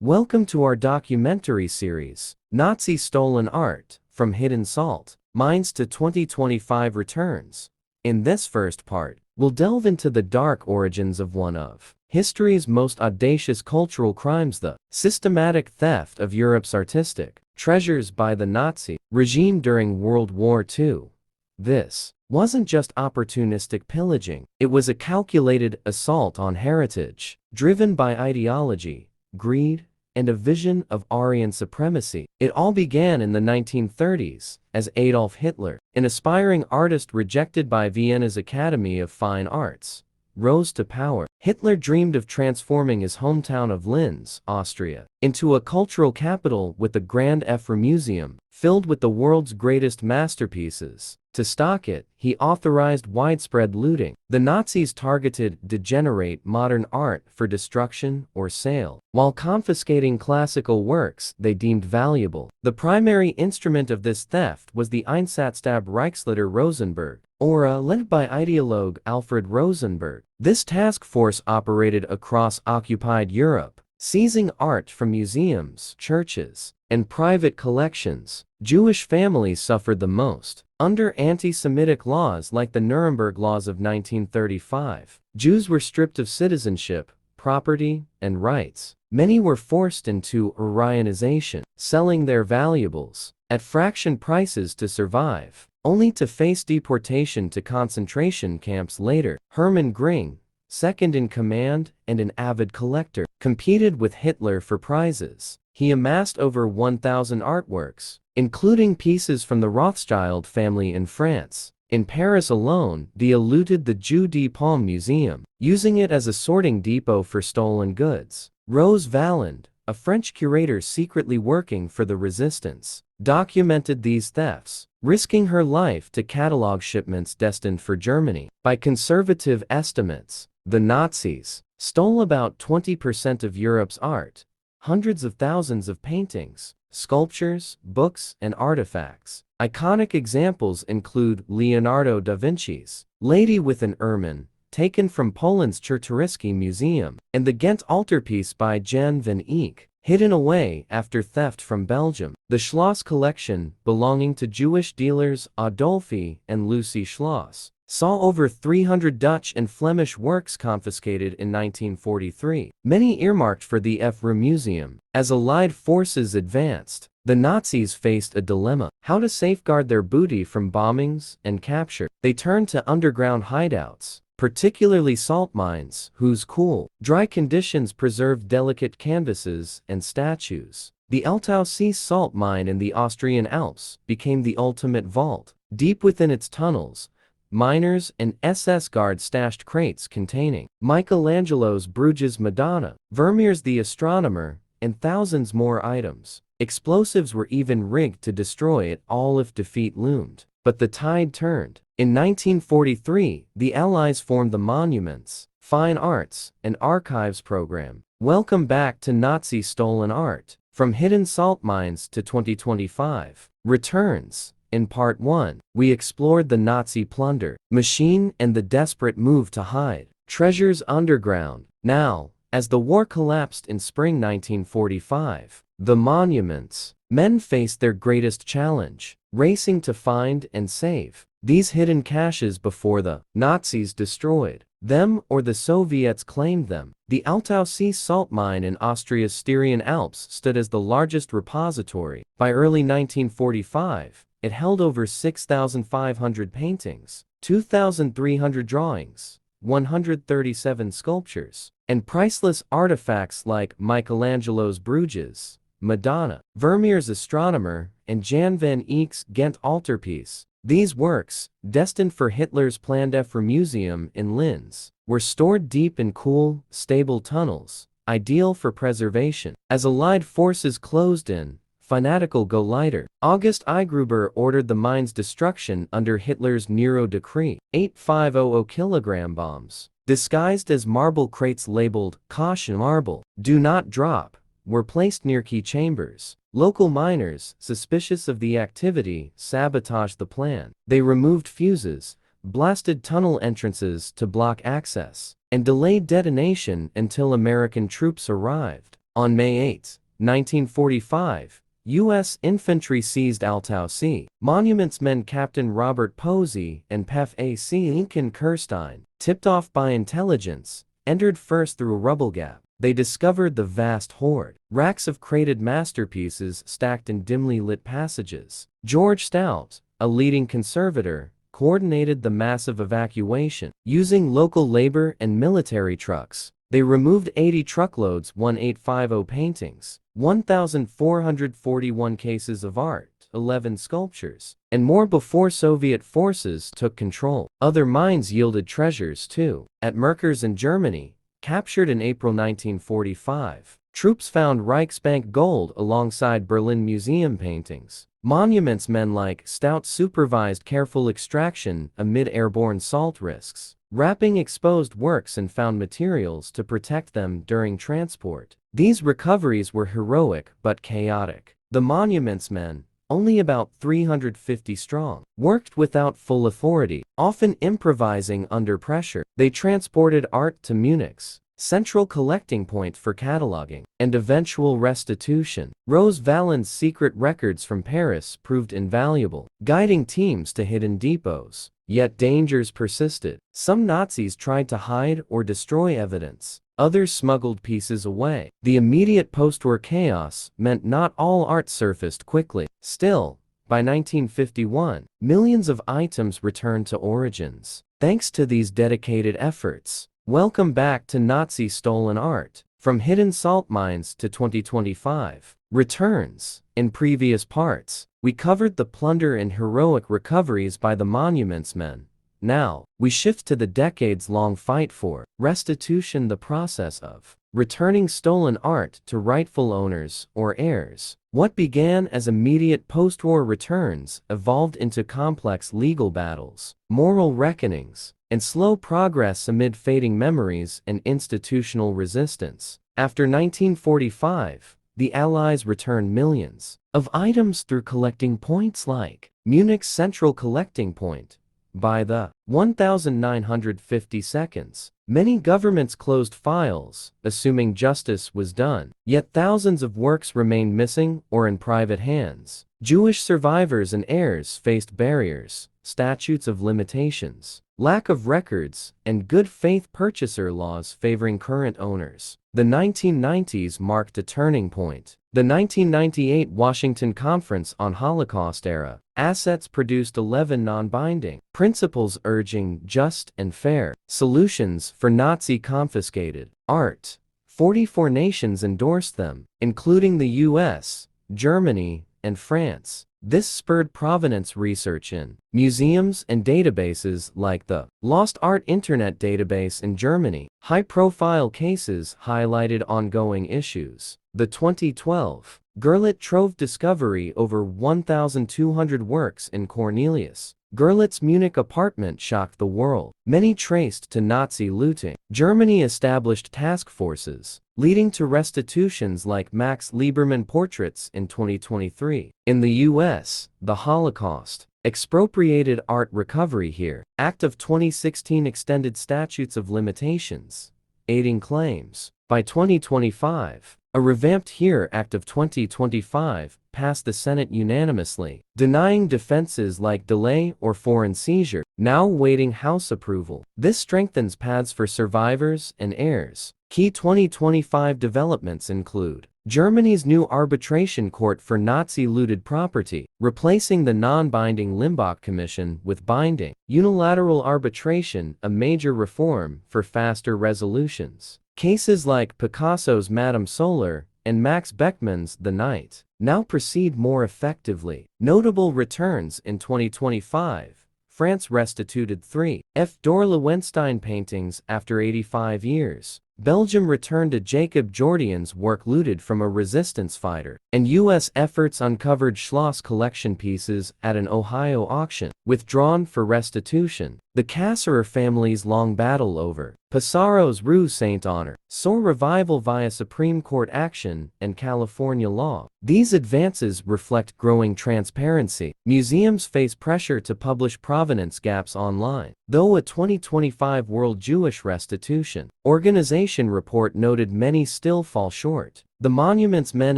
Welcome to our documentary series, Nazi Stolen Art, From Hidden Salt Mines to 2025 Returns. In this first part, we'll delve into the dark origins of one of history's most audacious cultural crimes, the systematic theft of Europe's artistic treasures by the Nazi regime during World War II. This wasn't just opportunistic pillaging, it was a calculated assault on heritage, driven by ideology, greed, and a vision of Aryan supremacy. It all began in the 1930s, as Adolf Hitler, an aspiring artist rejected by Vienna's Academy of Fine Arts, rose to power. Hitler dreamed of transforming his hometown of Linz, Austria, into a cultural capital with a grand Museum, filled with the world's greatest masterpieces. To stock it, he authorized widespread looting. The Nazis targeted degenerate modern art for destruction or sale, while confiscating classical works they deemed valuable. The primary instrument of this theft was the Einsatzstab Reichsleiter Rosenberg, or led by ideologue Alfred Rosenberg. This task force operated across occupied Europe, seizing art from museums, churches, and private collections. Jewish families suffered the most. Under anti-Semitic laws like the Nuremberg Laws of 1935, Jews were stripped of citizenship, property, and rights. Many were forced into Aryanization, selling their valuables at fraction prices to survive, only to face deportation to concentration camps later. Hermann Göring, second in command and an avid collector, competed with Hitler for prizes. He amassed over 1,000 artworks, including pieces from the Rothschild family in France. In Paris alone, he looted the Jeu de Paume Museum, using it as a sorting depot for stolen goods. Rose Valland, a French curator secretly working for the resistance, documented these thefts, risking her life to catalog shipments destined for Germany. By conservative estimates, the Nazis stole about 20% of Europe's art, hundreds of thousands of paintings, sculptures, books, and artifacts. Iconic examples include Leonardo da Vinci's Lady with an Ermine, taken from Poland's Czartoryski Museum, and the Ghent altarpiece by Jan van Eyck, hidden away after theft from Belgium. The Schloss collection, belonging to Jewish dealers Adolphe and Lucy Schloss, saw over 300 Dutch and Flemish works confiscated in 1943, many earmarked for the Museum. As Allied forces advanced, the Nazis faced a dilemma: how to safeguard their booty from bombings and capture. They turned to underground hideouts, particularly salt mines, whose cool, dry conditions preserved delicate canvases and statues. The Altaussee salt mine in the Austrian Alps became the ultimate vault. Deep within its tunnels, miners and SS guards stashed crates containing Michelangelo's Bruges Madonna, Vermeer's The Astronomer, and thousands more items. Explosives were even rigged to destroy it all if defeat loomed. But the tide turned. In 1943, the Allies formed the Monuments, Fine Arts, and Archives program. Welcome back to Nazi Stolen Art, From Hidden Salt Mines to 2025 Returns. In Part 1, we explored the Nazi plunder machine and the desperate move to hide treasures underground. Now, as the war collapsed in spring 1945, the monuments men faced their greatest challenge: racing to find and save these hidden caches before the Nazis destroyed them or the Soviets claimed them. The Altaussee salt mine in Austria's Styrian Alps stood as the largest repository. By early 1945, it held over 6,500 paintings, 2,300 drawings, 137 sculptures, and priceless artifacts like Michelangelo's Bruges Madonna, Vermeer's Astronomer, and Jan van Eyck's Ghent altarpiece. These works, destined for Hitler's planned Museum in Linz, were stored deep in cool, stable tunnels, ideal for preservation. As Allied forces closed in, fanatical Gauleiter August Eigruber ordered the mine's destruction under Hitler's Nero decree. 8,500 kilogram bombs, disguised as marble crates labeled "Caution Marble, Do Not Drop," were placed near key chambers. Local miners, suspicious of the activity, sabotaged the plan. They removed fuses, blasted tunnel entrances to block access, and delayed detonation until American troops arrived. On May 8, 1945, U.S. infantry seized Altaussee. Monuments men Captain Robert Posey and Pef A.C. Lincoln Kirstein, tipped off by intelligence, entered first through a rubble gap. They discovered the vast hoard, racks of crated masterpieces stacked in dimly lit passages. George Stout, a leading conservator, coordinated the massive evacuation. Using local labor and military trucks, they removed 80 truckloads, 1850 paintings, 1,441 cases of art, 11 sculptures, and more before Soviet forces took control. Other mines yielded treasures too. At Merkers in Germany, captured in April 1945, troops found Reichsbank gold alongside Berlin Museum paintings. Monuments men like Stout supervised careful extraction amid airborne salt risks, wrapping exposed works and found materials to protect them during transport. These recoveries were heroic but chaotic. The monuments men, only about 350 strong, worked without full authority, often improvising under pressure. They transported art to Munich's central collecting point for cataloging and eventual restitution. Rose Valland's secret records from Paris proved invaluable, guiding teams to hidden depots. Yet dangers persisted. Some Nazis tried to hide or destroy evidence. Others smuggled pieces away. The immediate post-war chaos meant not all art surfaced quickly. Still, by 1951, millions of items returned to origins. Thanks to these dedicated efforts. Welcome back to Nazi stolen art. From hidden salt mines to 2025 returns. In previous parts, we covered the plunder and heroic recoveries by the monuments men. Now, we shift to the decades-long fight for restitution, the process of returning stolen art to rightful owners or heirs. What began as immediate post-war returns evolved into complex legal battles, moral reckonings, and slow progress amid fading memories and institutional resistance. After 1945, the Allies returned millions of items through collecting points like Munich's central collecting point. By the 1950 seconds, many governments closed files, assuming justice was done. Yet thousands of works remained missing or in private hands. Jewish survivors and heirs faced barriers, statutes of limitations, lack of records, and good faith purchaser laws favoring current owners. The 1990s marked a turning point. The 1998 Washington Conference on Holocaust-era assets produced 11 non-binding principles urging just and fair solutions for Nazi-confiscated art. 44 nations endorsed them, including the US, Germany, and France. This spurred provenance research in museums and databases like the Lost Art Internet database in Germany. High-profile cases highlighted ongoing issues. The 2012 Gurlitt Trove discovery, over 1,200 works in Cornelius Gurlitt's Munich apartment, shocked the world. Many traced to Nazi looting. Germany established task forces, leading to restitutions like Max Liebermann portraits in 2023. In the US, the Holocaust expropriated art recovery here. Act of 2016 extended statutes of limitations, aiding claims. By 2025, a revamped HERE Act of 2025 passed the Senate unanimously, denying defenses like delay or foreign seizure, now awaiting House approval. This strengthens paths for survivors and heirs. Key 2025 developments include Germany's new arbitration court for Nazi-looted property, replacing the non-binding Limbach Commission with binding unilateral arbitration, a major reform for faster resolutions. Cases like Picasso's Madame Solar and Max Beckmann's The Night now proceed more effectively. Notable returns in 2025. France restituted 3 Fédor Löwenstein paintings after 85 years. Belgium returned a Jacob Jordian's work looted from a resistance fighter. And U.S. efforts uncovered Schloss collection pieces at an Ohio auction, withdrawn for restitution. The Cassirer family's long battle over Pissarro's Rue Saint-Honor saw revival via Supreme Court action and California law. These advances reflect growing transparency. Museums face pressure to publish provenance gaps online, though a 2025 World Jewish Restitution Organization report noted many still fall short. The Monuments Men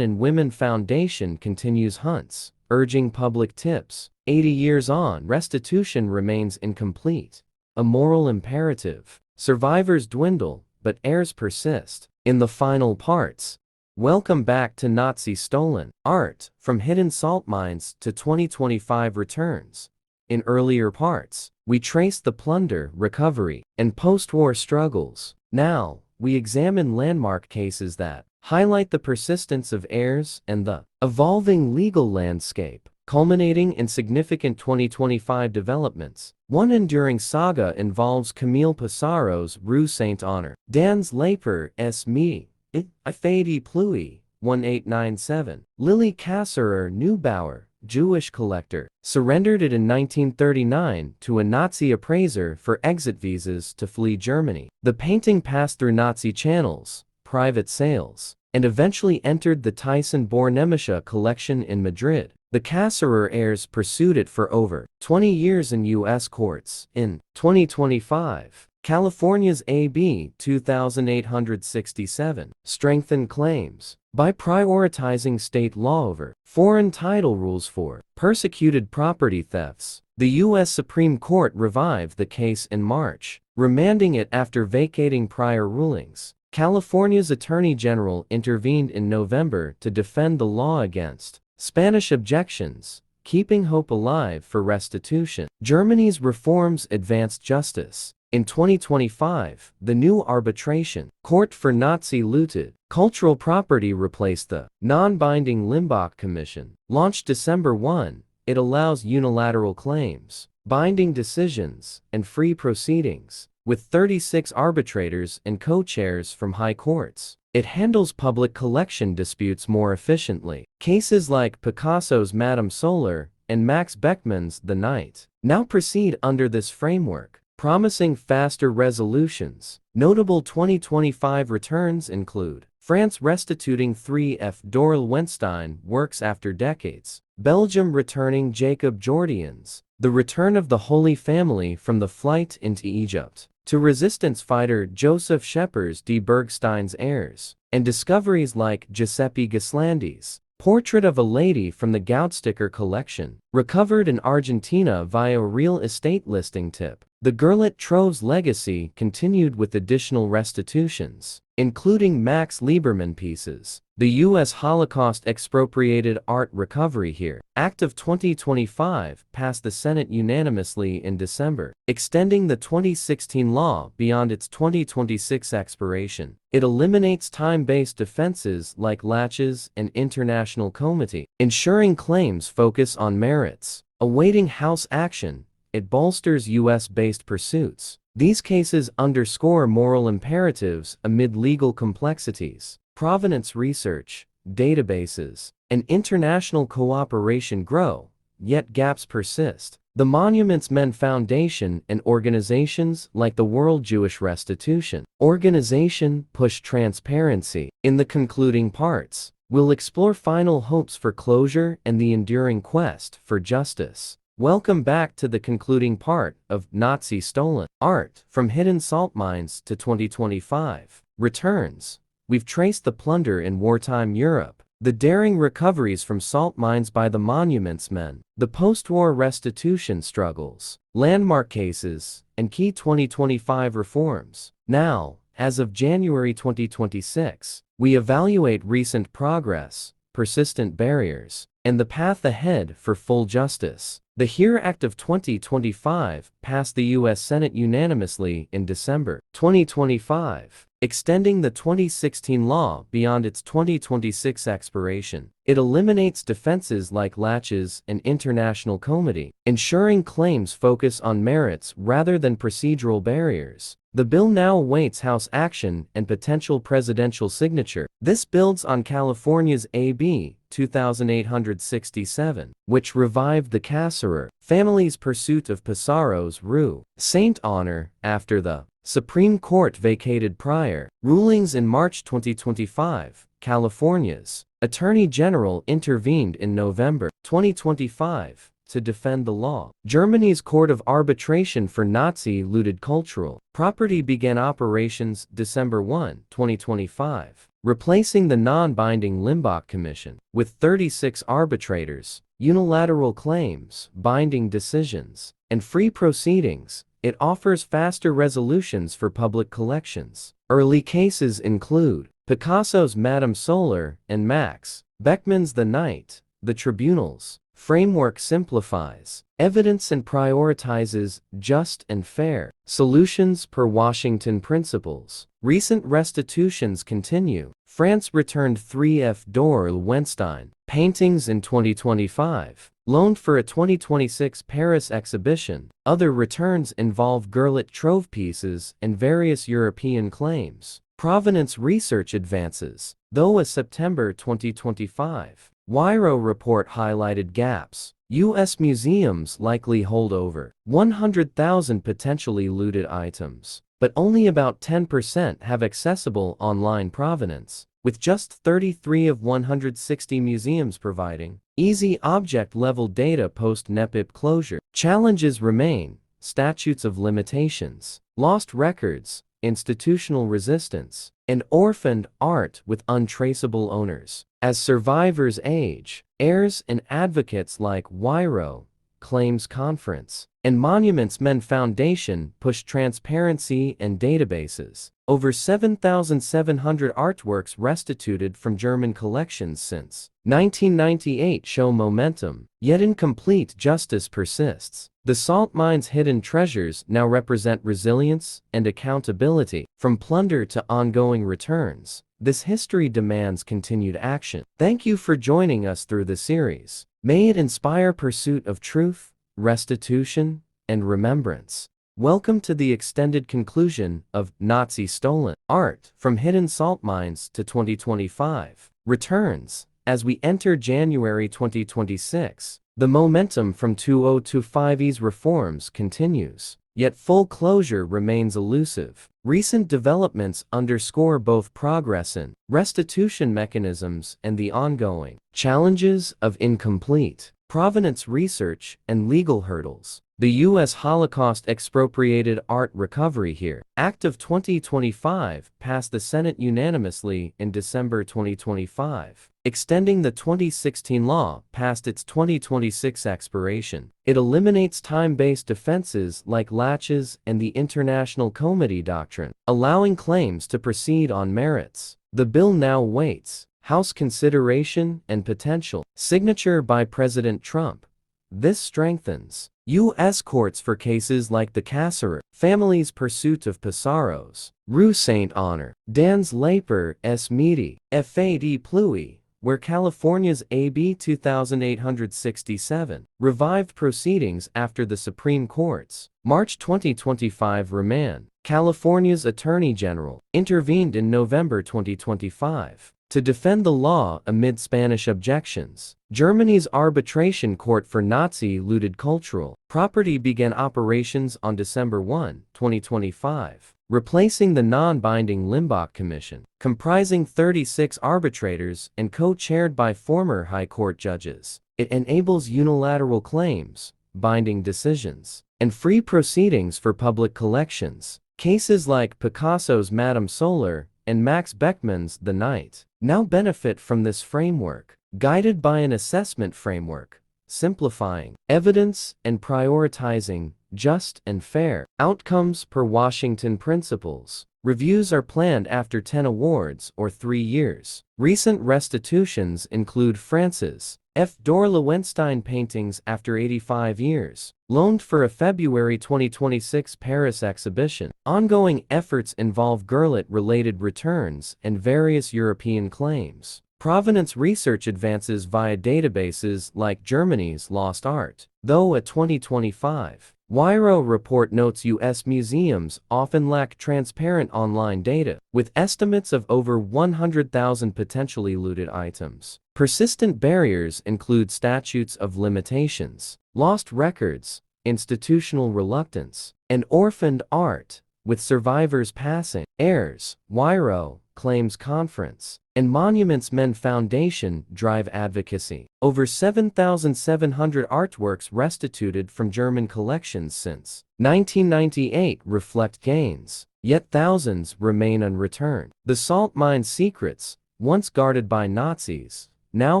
and Women Foundation continues hunts, urging public tips. 80 years on, restitution remains incomplete. A moral imperative. Survivors dwindle, but heirs persist. In the final parts. Welcome back to Nazi Stolen Art, from hidden salt mines to 2025 returns. In earlier parts, we traced the plunder, recovery, and post-war struggles. Now, we examine landmark cases that highlight the persistence of heirs and the evolving legal landscape, culminating in significant 2025 developments. One enduring saga involves Camille Pissarro's Rue Saint-Honor. Dans Leper S. Me. I Fadi Pluie, 1897. Lily Cassirer Neubauer, Jewish collector, surrendered it in 1939 to a Nazi appraiser for exit visas to flee Germany. The painting passed through Nazi channels, private sales, and eventually entered the Thyssen-Bornemische collection in Madrid. The Cassirer heirs pursued it for over 20 years in U.S. courts. In 2025, California's AB 2867 strengthened claims by prioritizing state law over foreign title rules for persecuted property thefts. The U.S. Supreme Court revived the case in March, remanding it after vacating prior rulings. California's Attorney General intervened in November to defend the law against Spanish objections, keeping hope alive for restitution. Germany's reforms advanced justice. In 2025, the new Arbitration Court for Nazi-looted cultural property replaced the non-binding Limbach Commission. Launched December 1, it allows unilateral claims, binding decisions, and free proceedings, with 36 arbitrators and co-chairs from high courts. It handles public collection disputes more efficiently. Cases like Picasso's Madame Solar and Max Beckmann's The Night now proceed under this framework, promising faster resolutions. Notable 2025 returns include France restituting 3 Fédor Löwenstein works after decades, Belgium returning Jacob Jordian's The Return of the Holy Family from the Flight into Egypt, to resistance fighter Joseph Schepper's Die Bergstein's heirs, and discoveries like Giuseppe Ghaslandi's Portrait of a Lady from the Goudsticker collection, recovered in Argentina via a real estate listing tip. The Gerlit Trove's legacy continued with additional restitutions, including Max Lieberman pieces. The U.S. Holocaust expropriated art recovery here. Act of 2025 passed the Senate unanimously in December, extending the 2016 law beyond its 2026 expiration. It eliminates time-based defenses like laches and international comity, ensuring claims focus on merits. Awaiting House action, it bolsters U.S.-based pursuits. These cases underscore moral imperatives amid legal complexities. Provenance research, databases, and international cooperation grow, yet gaps persist. The Monuments Men Foundation and organizations like the World Jewish Restitution Organization push transparency. In the concluding parts, we'll explore final hopes for closure and the enduring quest for justice. Welcome back to the concluding part of Nazi Stolen Art, from hidden salt mines to 2025 returns. We've traced the plunder in wartime Europe, the daring recoveries from salt mines by the Monuments Men, the post-war restitution struggles, landmark cases, and key 2025 reforms. Now, as of January 2026, we evaluate recent progress, persistent barriers, and the path ahead for full justice. The HERE Act of 2025 passed the U.S. Senate unanimously in December 2025, extending the 2016 law beyond its 2026 expiration. It eliminates defenses like laches and international comity, ensuring claims focus on merits rather than procedural barriers. The bill now awaits House action and potential presidential signature. This builds on California's AB 2867, which revived the Cassirer family's pursuit of Pissarro's Rue Saint-Honor after the Supreme Court vacated prior rulings. In March 2025, California's Attorney General intervened in November 2025 to defend the law. Germany's Court of Arbitration for Nazi-looted cultural property began operations December 1, 2025. replacing the non-binding Limbach Commission. With 36 arbitrators, unilateral claims, binding decisions, and free proceedings, it offers faster resolutions for public collections. Early cases include Picasso's Madame Solar and Max Beckmann's The Night. The tribunal's framework simplifies evidence and prioritizes just and fair solutions per Washington principles. Recent restitutions continue. France returned 3 Fédor Löwenstein paintings in 2025, loaned for a 2026 Paris exhibition. Other returns involve Gurlitt Trove pieces and various European claims. Provenance research advances, though a September 2025 WWII report highlighted gaps. U.S. museums likely hold over 100,000 potentially looted items, but only about 10% have accessible online provenance, with just 33 of 160 museums providing easy object-level data post-NEPIP closure. Challenges remain: statutes of limitations, lost records, institutional resistance, and orphaned art with untraceable owners. As survivors age, heirs and advocates like WWII, Claims Conference, and Monuments Men Foundation push transparency and databases. Over 7,700 artworks restituted from German collections since 1998 show momentum, yet incomplete justice persists. The salt mine's hidden treasures now represent resilience and accountability. From plunder to ongoing returns, this history demands continued action. Thank you for joining us through the series. May it inspire pursuit of truth, restitution, and remembrance. Welcome to the extended conclusion of Nazi Stolen Art from Hidden Salt Mines to 2025 Returns. As we enter January 2026, the momentum from 2025's reforms continues, yet full closure remains elusive. Recent developments underscore both progress in restitution mechanisms and the ongoing challenges of incomplete provenance research and legal hurdles. The U.S. Holocaust Expropriated Art Recovery Here Act of 2025 passed the Senate unanimously in December 2025, extending the 2016 law past its 2026 expiration. It eliminates time-based defenses like laches and the International Comity Doctrine, allowing claims to proceed on merits. The bill now awaits House consideration and potential signature by President Trump. This strengthens U.S. courts for cases like the Cassirer family's pursuit of Pissarro's Rue Saint-Honor, Dan's Laper S. Meaty, F.A.D. Pluie, where California's AB 2867 revived proceedings after the Supreme Court's March 2025 remand. California's Attorney General intervened in November 2025 to defend the law amid Spanish objections. Germany's Arbitration Court for Nazi-looted cultural property began operations on December 1, 2025, replacing the non-binding Limbach Commission, comprising 36 arbitrators and co-chaired by former High Court judges. It enables unilateral claims, binding decisions, and free proceedings for public collections. Cases like Picasso's Madame Solar and Max Beckmann's The Night now benefit from this framework, guided by an assessment framework, simplifying evidence and prioritizing just and fair outcomes per Washington principles. Reviews are planned after 10 awards or 3 years. Recent restitutions include France's Fédor Löwenstein paintings after 85 years, loaned for a February 2026 Paris exhibition. Ongoing efforts involve Gurlitt-related returns and various European claims. Provenance research advances via databases like Germany's Lost Art, though a 2025 WWII report notes U.S. museums often lack transparent online data, with estimates of over 100,000 potentially looted items. Persistent barriers include statutes of limitations, lost records, institutional reluctance, and orphaned art, with survivors passing. Heirs, WWII, Claims Conference, and Monuments Men Foundation drive advocacy. Over 7,700 artworks restituted from German collections since 1998 reflect gains, yet thousands remain unreturned. The salt mine secrets, once guarded by Nazis, now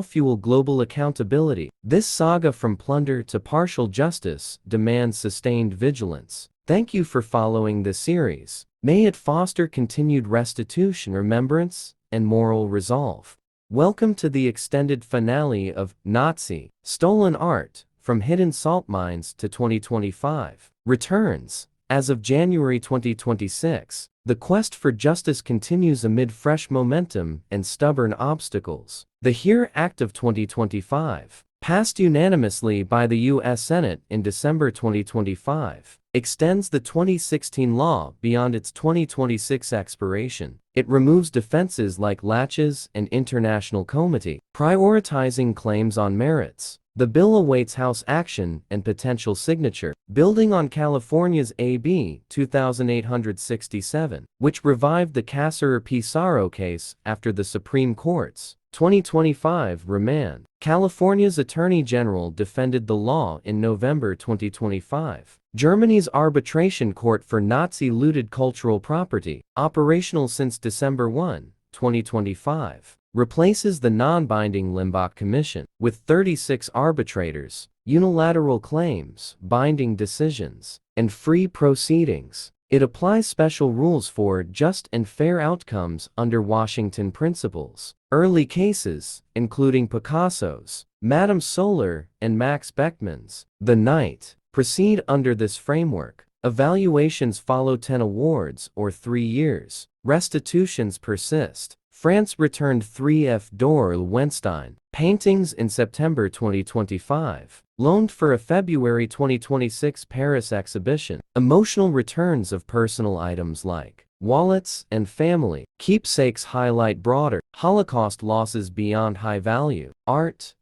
fuel global accountability. This saga from plunder to partial justice demands sustained vigilance. Thank you for following this series. May it foster continued restitution, remembrance, and moral resolve. Welcome to the extended finale of Nazi Stolen Art, From Hidden Salt Mines to 2025 Returns. As of January 2026, the quest for justice continues amid fresh momentum and stubborn obstacles. The HERE Act of 2025, passed unanimously by the U.S. Senate in December 2025, extends the 2016 law beyond its 2026 expiration. It removes defenses like laches and international comity, prioritizing claims on merits. The bill awaits House action and potential signature, building on California's AB 2867, which revived the Cassirer-Pissarro case after the Supreme Court's 2025 remand. California's Attorney General defended the law in November 2025. Germany's Arbitration Court for Nazi-looted cultural property, operational since December 1, 2025. Replaces the non-binding Limbach Commission, with 36 arbitrators, unilateral claims, binding decisions, and free proceedings. It applies special rules for just and fair outcomes under Washington principles. Early cases, including Picasso's, Madame Solar, and Max Beckmann's The Night, proceed under this framework. Evaluations follow 10 awards or 3 years. Restitutions persist. France returned 3 Fédor Löwenstein paintings in September 2025, loaned for a February 2026 Paris exhibition. Emotional returns of personal items like wallets and family keepsakes highlight broader Holocaust losses beyond high value art.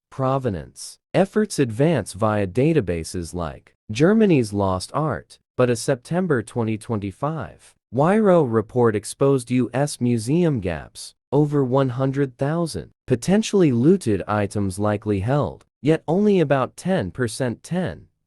Provenance efforts advance via databases like Germany's Lost Art, but a September 2025 WWII report exposed U.S. museum gaps, over 100,000 potentially looted items likely held, yet only about 10%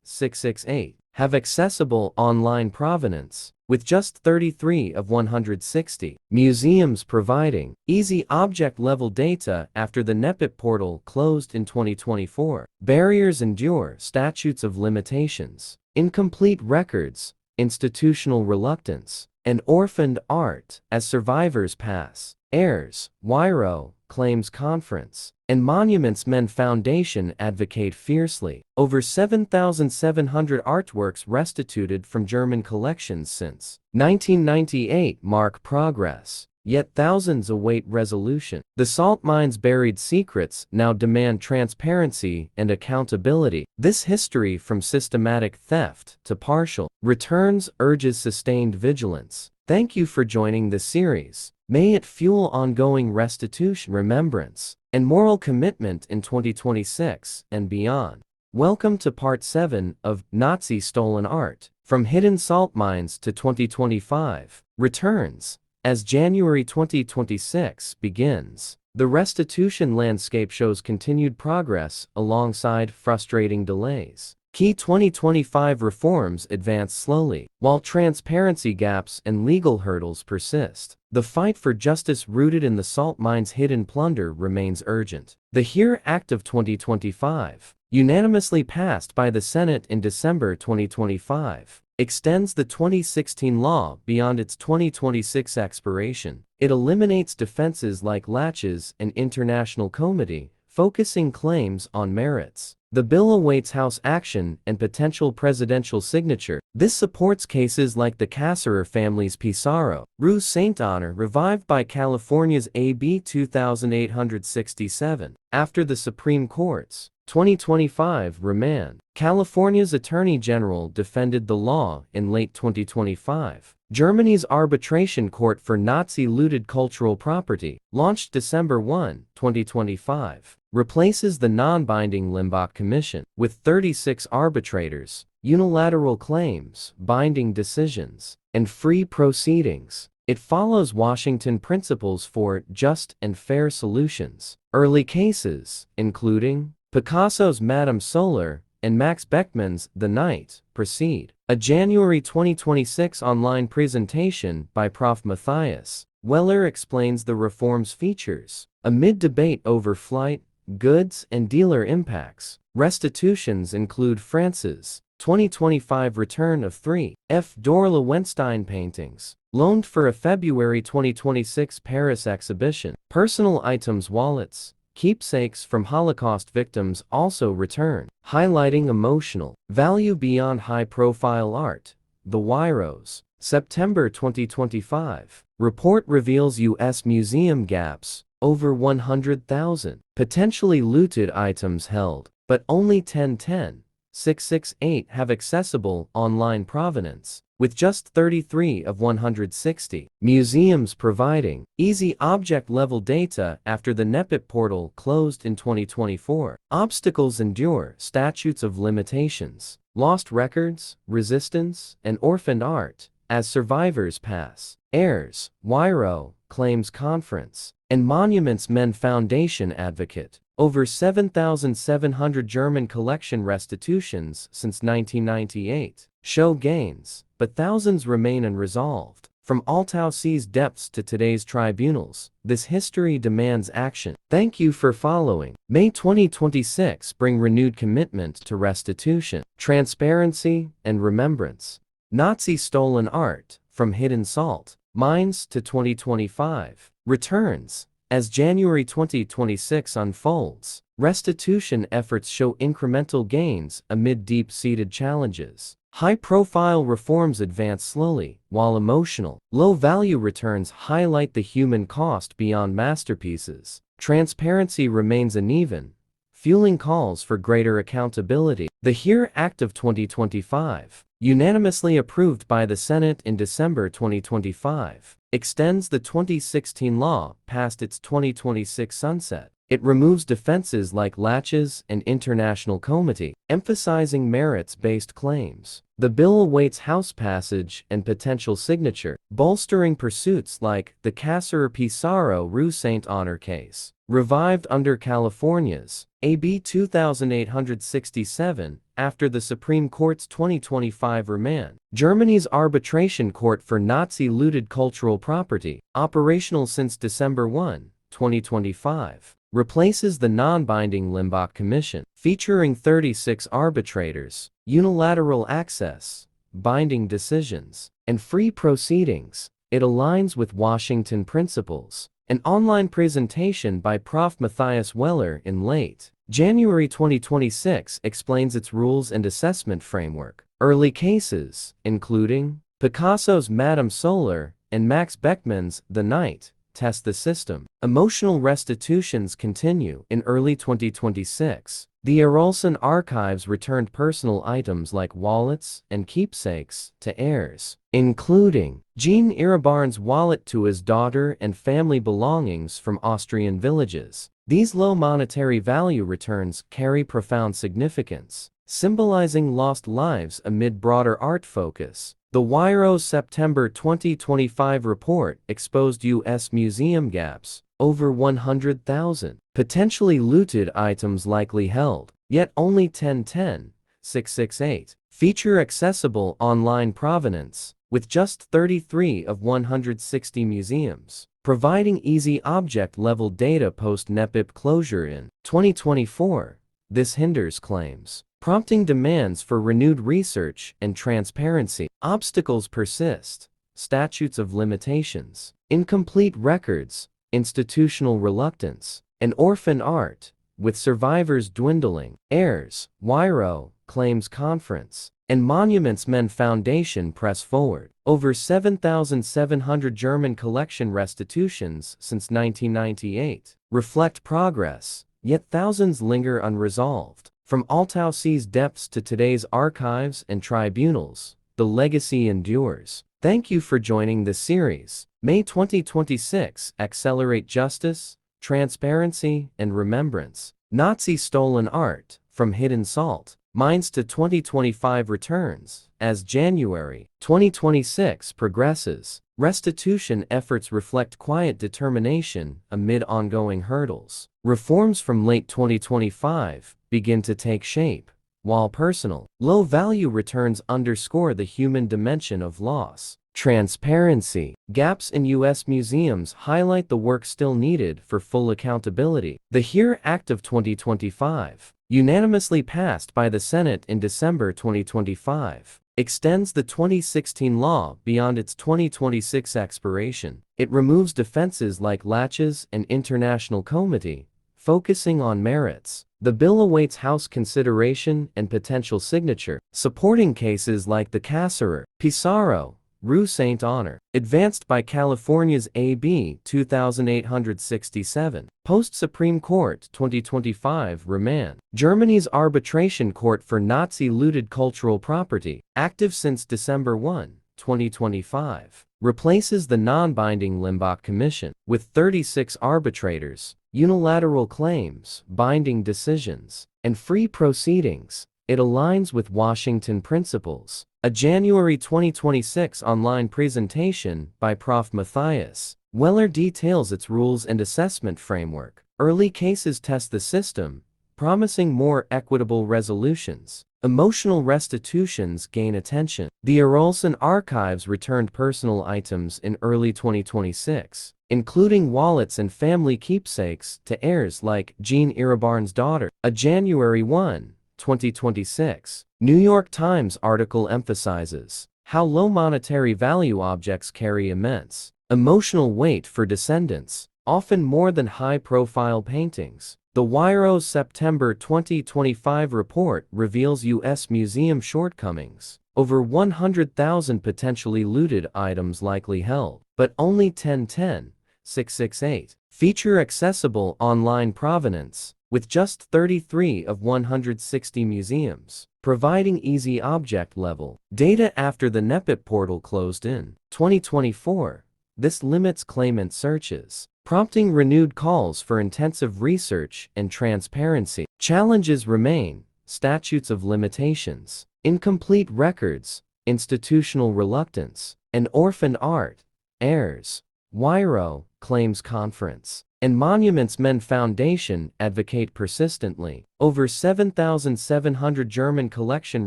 668 have accessible online provenance, with just 33 of 160 museums providing easy object-level data after the NEPIT portal closed in 2024. Barriers endure, statutes of limitations, incomplete records, institutional reluctance, and orphaned art as survivors pass. Heirs, WWII, Claims Conference, and Monuments Men Foundation advocate fiercely. Over 7,700 artworks restituted from German collections since 1998 mark progress, yet thousands await resolution. The salt mines' buried secrets now demand transparency and accountability. This history from systematic theft to partial returns urges sustained vigilance. Thank you for joining this series. May it fuel ongoing restitution, remembrance, and moral commitment in 2026 and beyond. Welcome to Part 7 of Nazi Stolen Art, From Hidden Salt Mines to 2025 Returns. As January 2026 begins, the restitution landscape shows continued progress alongside frustrating delays. Key 2025 reforms advance slowly, while transparency gaps and legal hurdles persist. The fight for justice rooted in the salt mines' hidden plunder remains urgent. The HERE Act of 2025, unanimously passed by the Senate in December 2025, extends the 2016 law beyond its 2026 expiration. It eliminates defenses like laches and international comity, focusing claims on merits. The bill awaits House action and potential presidential signature. This supports cases like the Cassirer family's Pissarro, Rue Saint-Honor, revived by California's AB 2867. After the Supreme Court's 2025 remand, California's Attorney General defended the law in late 2025. Germany's Arbitration Court for Nazi-looted cultural property, launched December 1, 2025, replaces the non-binding Limbach Commission, with 36 arbitrators, unilateral claims, binding decisions, and free proceedings. It follows Washington principles for just and fair solutions. Early cases, including Picasso's Madame Solar and Max Beckmann's The Night, proceed. A January 2026 online presentation by Prof. Matthias Weller explains the reform's features. Amid debate over flight, goods, and dealer impacts, restitutions include France's 2025 return of 3 Fédor Löwenstein paintings, loaned for a February 2026 Paris exhibition. Personal items, wallets, keepsakes from Holocaust victims also return, highlighting emotional value beyond high-profile art. The WWII's September 2025 report reveals U.S. museum gaps, over 100,000 potentially looted items held, but only 668 have accessible online provenance, with just 33 of 160 museums providing easy object-level data after the NEPIP portal closed in 2024. Obstacles endure: statutes of limitations, lost records, resistance, and orphaned art. As survivors pass, heirs, WWII claims conference, and Monuments Men Foundation advocate. Over 7,700 German collection restitutions since 1998 show gains, but thousands remain unresolved. From Altaussee's depths to today's tribunals, this history demands action. Thank you for following. May 2026 bring renewed commitment to restitution, transparency, and remembrance. Nazi stolen art, from hidden salt mines to 2025 returns. As January 2026 unfolds, restitution efforts show incremental gains amid deep-seated challenges. High-profile reforms advance slowly, while emotional, low-value returns highlight the human cost beyond masterpieces. Transparency remains uneven, fueling calls for greater accountability. The HERE Act of 2025, unanimously approved by the Senate in December 2025, extends the 2016 law past its 2026 sunset. It removes defenses like laches and international comity, emphasizing merits-based claims. The bill awaits House passage and potential signature, bolstering pursuits like the Cassirer Pissarro Rue Saint-Honor case, revived under California's AB 2867 after the Supreme Court's 2025 remand. Germany's Arbitration Court for Nazi-looted cultural property, operational since December 1, 2025. Replaces the non-binding Limbach Commission, featuring 36 arbitrators, unilateral access, binding decisions, and free proceedings. It aligns with Washington principles. An online presentation by Prof. Matthias Weller in late January 2026 explains its rules and assessment framework. Early cases, including Picasso's Madame Solar and Max Beckmann's The Night, test the system. Emotional restitutions continue. In early 2026, the Arolsen Archives returned personal items like wallets and keepsakes to heirs, including Jean Irabarne's wallet to his daughter and family belongings from Austrian villages. These low monetary value returns carry profound significance, symbolizing lost lives amid broader art focus. The WWII's September 2025 report exposed U.S. museum gaps, over 100,000 potentially looted items likely held, yet only 668 feature accessible online provenance, with just 33 of 160 museums providing easy object-level data post-NEPIP closure in 2024. This hinders claims, prompting demands for renewed research and transparency. Obstacles persist: statutes of limitations, incomplete records, institutional reluctance, and orphan art, with survivors dwindling. Heirs, WWII claims conference, and Monuments Men Foundation press forward. Over 7,700 German collection restitutions since 1998 reflect progress, yet thousands linger unresolved. From Altaussee's depths to today's archives and tribunals, the legacy endures. Thank you for joining this series. May 2026 accelerate justice, transparency, and remembrance. Nazi stolen art, from hidden salt mines to 2025 returns. As January 2026 progresses, restitution efforts reflect quiet determination amid ongoing hurdles. Reforms from late 2025 begin to take shape, while personal, low-value returns underscore the human dimension of loss. Transparency. Gaps in U.S. museums highlight the work still needed for full accountability. The HERE Act of 2025, unanimously passed by the Senate in December 2025, extends the 2016 law beyond its 2026 expiration. It removes defenses like laches and international comity, focusing on merits. The bill awaits House consideration and potential signature, supporting cases like the Cassirer, Pissarro, Rue Saint Honor, advanced by California's AB 2867. Post-Supreme Court 2025 remand. Germany's Arbitration Court for Nazi-looted cultural property, active since December 1, 2025, replaces the non-binding Limbach Commission, with 36 arbitrators, unilateral claims, binding decisions, and free proceedings. It aligns with Washington principles. A January 2026 online presentation by Prof. Matthias Weller details its rules and assessment framework. Early cases test the system, promising more equitable resolutions. Emotional restitutions gain attention. The Arolsen Archives returned personal items in early 2026, including wallets and family keepsakes, to heirs like Jean Iribarne's daughter. A January 1, 2026, New York Times article emphasizes how low monetary value objects carry immense emotional weight for descendants, often more than high-profile paintings. The WWII's September 2025 report reveals U.S. museum shortcomings. Over 100,000 potentially looted items likely held, but only 668 feature accessible online provenance, with just 33 of 160 museums providing easy object-level data after the NEPIT portal closed in 2024. This limits claimant searches, prompting renewed calls for intensive research and transparency. Challenges remain: statutes of limitations, incomplete records, institutional reluctance, and orphaned art, heirs. WWII Claims Conference and Monuments Men Foundation advocate persistently. Over 7,700 German collection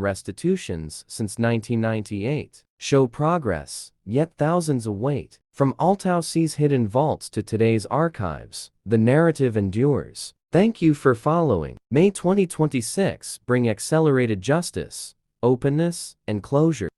restitutions since 1998 show progress, yet thousands await. From Altaussee's hidden vaults to today's archives, the narrative endures. Thank you for following. May 2026 bring accelerated justice, openness, and closure.